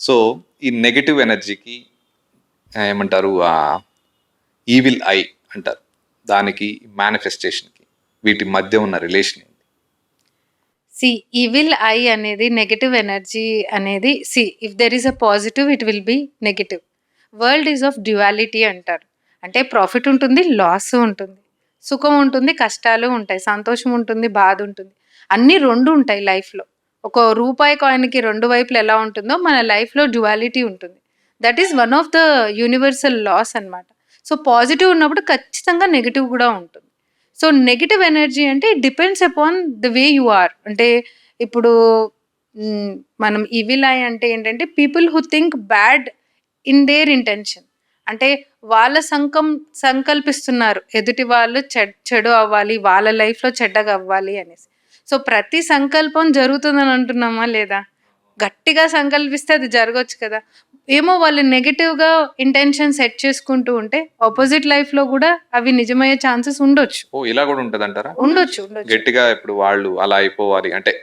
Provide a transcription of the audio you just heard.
So ఈ negative ఎనర్జీకి ఏమంటారు, ఈవిల్ ఐ అంటారు, దానికి మేనిఫెస్టేషన్కి వీటి మధ్య ఉన్న రిలేషన్ ఏంటి? ఈవిల్ ఐ అనేది నెగటివ్ ఎనర్జీ అనేది if there is a positive it will be negative. World is of duality అంటారు. అంటే ప్రాఫిట్ ఉంటుంది, లాస్ ఉంటుంది, సుఖం ఉంటుంది, కష్టాలు ఉంటాయి, సంతోషం ఉంటుంది, బాధ ఉంటుంది, అన్నీ రెండు ఉంటాయి లైఫ్లో. ఒక రూపాయి కాయిన్కి రెండు వైపులు ఎలా ఉంటుందో మన లైఫ్లో డ్యువాలిటీ ఉంటుంది. That is one of the universal laws అన్నమాట. సో పాజిటివ్ ఉన్నప్పుడు ఖచ్చితంగా నెగటివ్ కూడా ఉంటుంది. సో నెగటివ్ ఎనర్జీ అంటే it depends upon the way you are. అంటే ఇప్పుడు మనం ఈవిల్ ఐ అంటే ఏంటంటే people who think bad in their intention. అంటే వాళ్ళ సంకల్పిస్తున్నారు ఎదుటి వాళ్ళు చెడు అవ్వాలి, వాళ్ళ లైఫ్లో చెడ్డగా అవ్వాలి అనేసి. సో ప్రతి సంకల్పం జరుగుతుందని అంటున్నామా లేదా? గట్టిగా సంకల్పిస్తే అది జరగవచ్చు కదా. ఏమో వాళ్ళు నెగటివ్గా ఇంటెన్షన్ సెట్ చేసుకుంటూ ఉంటే ఆపోజిట్ లైఫ్లో కూడా అవి నిజమయ్యే ఛాన్సెస్ ఉండొచ్చు. ఓ ఇలా కూడా ఉంటుంది అంటారా? ఉండొచ్చు. గట్టిగా ఇప్పుడు వాళ్ళు అలా అయిపోవాలి అంటే